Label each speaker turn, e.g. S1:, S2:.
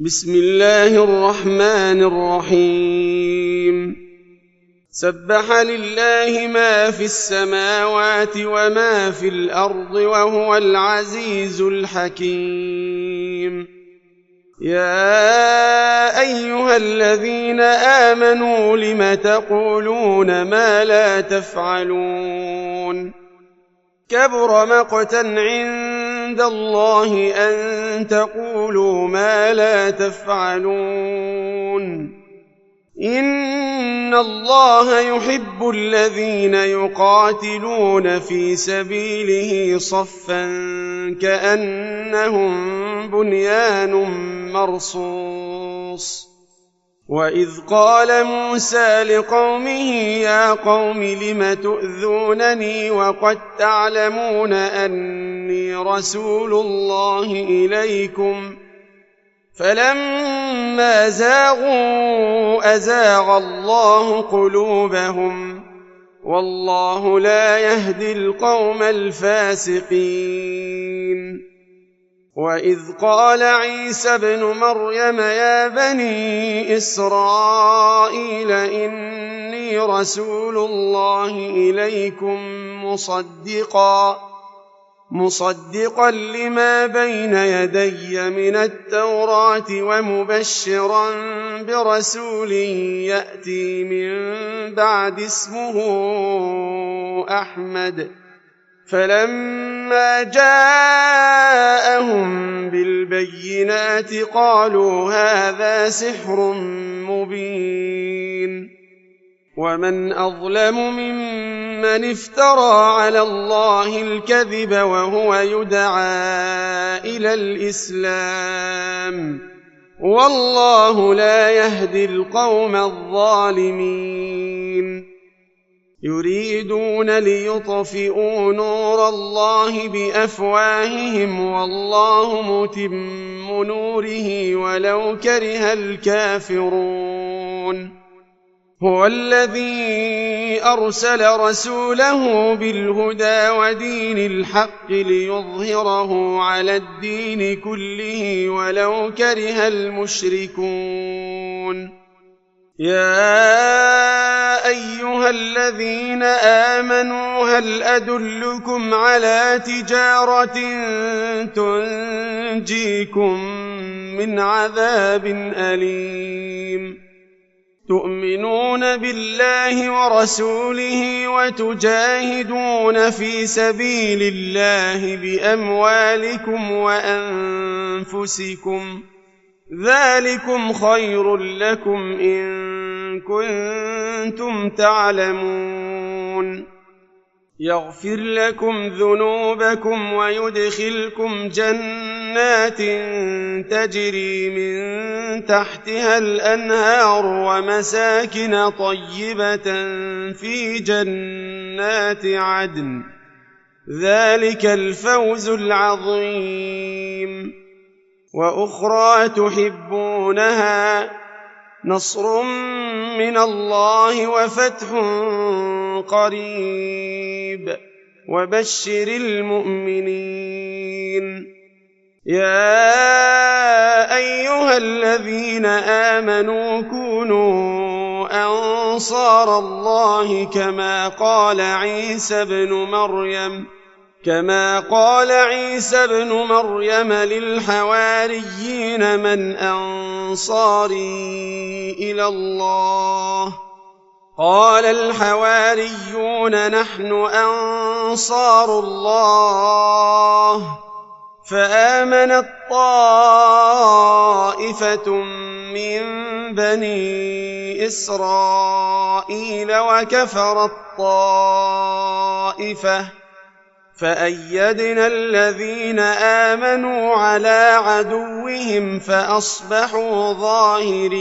S1: بسم الله الرحمن الرحيم سبح لله ما في السماوات وما في الأرض وهو العزيز الحكيم يا أيها الذين آمنوا لم تقولون ما لا تفعلون كبر مقتا عند الله أن تقولوا ما لا تفعلون إن الله يحب الذين يقاتلون في سبيله صفا كأنهم بنيان مرصوص وإذ قال موسى لقومه يا قوم لم تؤذونني وقد تعلمون أني رسول الله إليكم فلما زاغوا أزاغ الله قلوبهم والله لا يهدي القوم الفاسقين وإذ قال عيسى ابن مريم يا بني إسرائيل إني رسول الله إليكم مصدقا لما بين يدي من التوراة ومبشرا برسول يأتي من بعد اسمه أحمد فلما جاءهم بالبينات قالوا هذا سحر مبين ومن أظلم ممن افترى على الله الكذب وهو يدعى إلى الإسلام والله لا يهدي القوم الظالمين يريدون ليطفئوا نور الله بأفواههم والله متم نوره ولو كره الكافرون هو الذي أرسل رسوله بالهدى ودين الحق ليظهره على الدين كله ولو كره المشركون يا أيها الذين آمنوا هل أدلكم على تجارة تنجيكم من عذاب أليم تؤمنون بالله ورسوله وتجاهدون في سبيل الله بأموالكم وأنفسكم ذلكم خير لكم إن كنتم تعلمون يغفر لكم ذنوبكم ويدخلكم جنات تجري من تحتها الأنهار ومساكن طيبة في جنات عدن ذلك الفوز العظيم وأخرى تحبونها نصر من الله وفتح قريب وبشر المؤمنين يا أيها الذين آمنوا كونوا أنصار الله كما قال عيسى ابن مريم للحواريين من أنصاري إلى الله قال الحواريون نحن أنصار الله فآمنت طائفة من بني إسرائيل وكفرت طائفة فأيدنا الذين آمنوا على عدوهم فأصبحوا ظاهرين